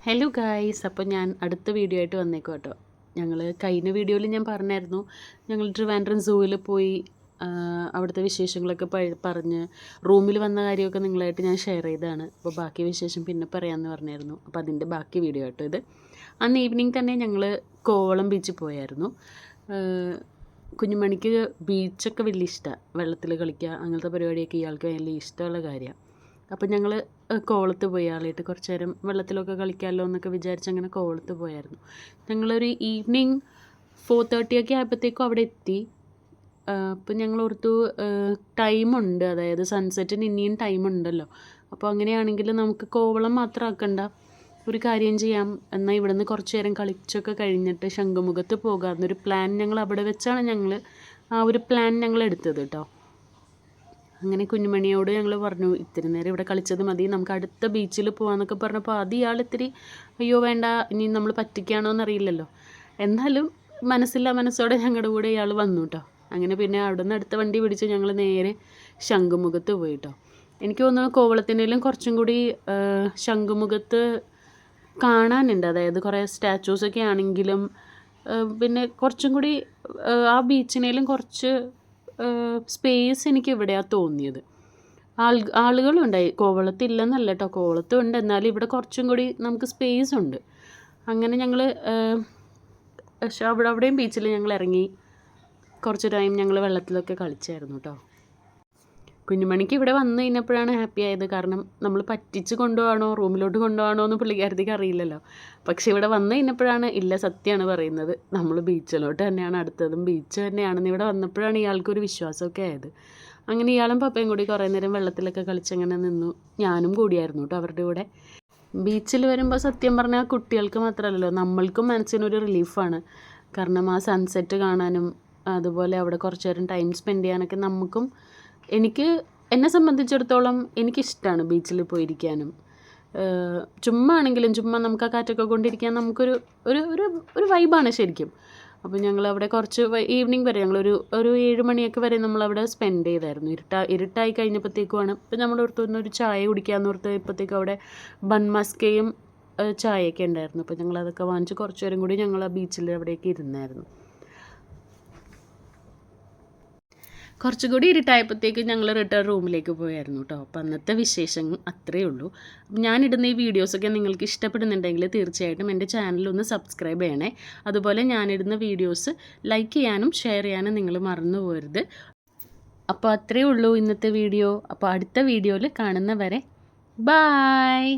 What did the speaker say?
Hello guys, അപ്പോൾ ഞാൻ അടുത്ത വീഡിയോ ആയിട്ട് വന്നേക്കും കേട്ടോ. ഞങ്ങൾ കഴിഞ്ഞ വീഡിയോയിൽ ഞാൻ പറഞ്ഞായിരുന്നു, ഞങ്ങൾ ട്രിവാൻഡ്രം സൂവിൽ പോയി അവിടുത്തെ വിശേഷങ്ങളൊക്കെ പറഞ്ഞ് റൂമിൽ വന്ന കാര്യമൊക്കെ നിങ്ങളായിട്ട് ഞാൻ ഷെയർ ചെയ്തതാണ്. അപ്പോൾ ബാക്കി വിശേഷം പിന്നെ പറയാമെന്ന് പറഞ്ഞായിരുന്നു. അപ്പോൾ അതിൻ്റെ ബാക്കി വീഡിയോ കേട്ടോ ഇത്. അന്ന് ഈവനിങ് തന്നെ ഞങ്ങൾ കോവളം ബീച്ചിൽ പോയായിരുന്നു. കുഞ്ഞുമണിക്ക് ബീച്ചൊക്കെ വലിയ ഇഷ്ടമാണ്, വെള്ളത്തിൽ കളിക്കുക അങ്ങനത്തെ പരിപാടിയൊക്കെ ഇയാൾക്ക് വലിയ ഇഷ്ടമുള്ള കാര്യമാണ്. അപ്പോൾ ഞങ്ങൾ കോവളത്ത് പോയി ആളായിട്ട് കുറച്ച് നേരം വെള്ളത്തിലൊക്കെ കളിക്കാമല്ലോ എന്നൊക്കെ വിചാരിച്ച് അങ്ങനെ കോവളത്ത് പോയായിരുന്നു. ഞങ്ങളൊരു ഈവനിങ് 4:30 ഒക്കെ ആയപ്പോഴത്തേക്കും അവിടെ എത്തി. അപ്പോൾ ഞങ്ങൾ ഓർത്തു ടൈമുണ്ട്, അതായത് സൺസെറ്റിന് ഇനിയും ടൈമുണ്ടല്ലോ. അപ്പോൾ അങ്ങനെയാണെങ്കിൽ നമുക്ക് കോവളം മാത്രം ആക്കണ്ട, ഒരു കാര്യം ചെയ്യാം, എന്നാൽ ഇവിടെ നിന്ന് കുറച്ച് നേരം കളിച്ചൊക്കെ കഴിഞ്ഞിട്ട് ശംഖുമുഖത്ത് പോകാമെന്നൊരു പ്ലാൻ ഞങ്ങൾ അവിടെ വെച്ചാണ് ആ ഒരു പ്ലാൻ ഞങ്ങൾ എടുത്തത് കേട്ടോ. അങ്ങനെ കുഞ്ഞുമണിയോട് ഞങ്ങൾ പറഞ്ഞു, ഇത്തിരി നേരം ഇവിടെ കളിച്ചത് മതി, നമുക്ക് അടുത്ത ബീച്ചിൽ പോകാമെന്നൊക്കെ പറഞ്ഞപ്പോൾ അത് ഇയാൾ ഇത്തിരി അയ്യോ വേണ്ട, ഇനി നമ്മൾ പറ്റിക്കുകയാണോ എന്നറിയില്ലല്ലോ. എന്നാലും മനസ്സോടെ ഞങ്ങളുടെ കൂടെ ഇയാൾ വന്നു കേട്ടോ. അങ്ങനെ പിന്നെ അവിടെ നിന്ന് അടുത്ത വണ്ടി പിടിച്ച് ഞങ്ങൾ നേരെ ശംഖുമുഖത്ത് പോയി കേട്ടോ. എനിക്ക് തോന്നുന്നു കോവളത്തിനേലും കുറച്ചും കൂടി ശംഖുമുഖത്ത് കാണാനുണ്ട്, അതായത് കുറേ സ്റ്റാച്യൂസൊക്കെ ആണെങ്കിലും പിന്നെ കുറച്ചും കൂടി ആ ബീച്ചിനേലും കുറച്ച് സ്പേസ് എനിക്ക് ഇവിടെയാണ് തോന്നിയത്. ആളുകളുണ്ടായി, കോവളത്തില്ലെന്നല്ല കേട്ടോ, കോവളത്തും ഉണ്ട്, എന്നാലും ഇവിടെ കുറച്ചും കൂടി നമുക്ക് സ്പേസ് ഉണ്ട്. അങ്ങനെ ഞങ്ങൾ അവിടെയും ബീച്ചിൽ ഞങ്ങൾ ഇറങ്ങി കുറച്ച് ടൈം ഞങ്ങൾ വെള്ളത്തിലൊക്കെ കളിച്ചായിരുന്നു കേട്ടോ. കുഞ്ഞുമണിക്ക് ഇവിടെ വന്നു കഴിഞ്ഞപ്പോഴാണ് ഹാപ്പി ആയത്. കാരണം നമ്മൾ പറ്റിച്ച് കൊണ്ടുപോകണോ റൂമിലോട്ട് കൊണ്ടുപോകണോ എന്ന് പുള്ളിക്കാരത്തിക്ക് അറിയില്ലല്ലോ. പക്ഷെ ഇവിടെ വന്നു കഴിഞ്ഞപ്പോഴാണ് ഇല്ല, സത്യമാണ് പറയുന്നത്, നമ്മൾ ബീച്ചിലോട്ട് തന്നെയാണ് അടുത്തതും ബീച്ച് തന്നെയാണെന്ന് ഇവിടെ വന്നപ്പോഴാണ് ഇയാൾക്കൊരു വിശ്വാസമൊക്കെ ആയത്. അങ്ങനെ ഇയാളും പപ്പയും കൂടി കുറേ നേരം വെള്ളത്തിലൊക്കെ കളിച്ചങ്ങനെ നിന്നു. ഞാനും കൂടിയായിരുന്നു കേട്ടോ അവരുടെ കൂടെ. ബീച്ചിൽ വരുമ്പോൾ സത്യം പറഞ്ഞാൽ കുട്ടികൾക്ക് മാത്രമല്ലല്ലോ, നമ്മൾക്കും മനസ്സിനൊരു റിലീഫാണ്. കാരണം ആ സൺസെറ്റ് കാണാനും അതുപോലെ അവിടെ കുറച്ച് നേരം ടൈം സ്പെൻഡ് ചെയ്യാനൊക്കെ നമുക്കും, എന്നെ സംബന്ധിച്ചിടത്തോളം എനിക്കിഷ്ടമാണ് ബീച്ചിൽ പോയിരിക്കാനും. ചുമ്മാ നമുക്ക് ആ കാറ്റൊക്കെ കൊണ്ടിരിക്കാൻ നമുക്കൊരു ഒരു വൈബാണ് ശരിക്കും. അപ്പോൾ ഞങ്ങളവിടെ കുറച്ച് ഈവനിങ് വരെ ഞങ്ങളൊരു 7 മണിയൊക്കെ വരെ നമ്മളവിടെ സ്പെൻഡ് ചെയ്തായിരുന്നു. ഇരുട്ടായി കഴിഞ്ഞപ്പോഴത്തേക്കുമാണ് ഇപ്പോൾ നമ്മൾ ഓർത്തുനിന്ന് ഒരു ചായ കുടിക്കാമെന്ന് ഓർത്ത് ഇപ്പോഴത്തേക്കും അവിടെ ബൺമസ്കയും ചായയൊക്കെ ഉണ്ടായിരുന്നു. അപ്പോൾ ഞങ്ങളതൊക്കെ വാങ്ങിച്ച് കുറച്ച് നേരം കൂടി ഞങ്ങൾ ആ ബീച്ചിൽ അവിടേക്ക് ഇരുന്നായിരുന്നു. കുറച്ചുകൂടി ഇരുട്ടായപ്പോഴത്തേക്ക് ഞങ്ങൾ റിട്ടേൺ റൂമിലേക്ക് പോയായിരുന്നു കേട്ടോ. അപ്പോൾ അന്നത്തെ വിശേഷം അത്രയേ ഉള്ളൂ. ഞാനിടുന്ന ഈ വീഡിയോസൊക്കെ നിങ്ങൾക്ക് ഇഷ്ടപ്പെടുന്നുണ്ടെങ്കിൽ തീർച്ചയായിട്ടും എൻ്റെ ചാനലൊന്ന് സബ്സ്ക്രൈബ് ചെയ്യണേ. അതുപോലെ ഞാനിടുന്ന വീഡിയോസ് ലൈക്ക് ചെയ്യാനും ഷെയർ ചെയ്യാനും നിങ്ങൾ മറന്നു പോകരുത്. അപ്പോൾ അത്രയേ ഉള്ളൂ ഇന്നത്തെ വീഡിയോ. അപ്പോൾ അടുത്ത വീഡിയോയിൽ കാണുന്നവരെ ബായ്.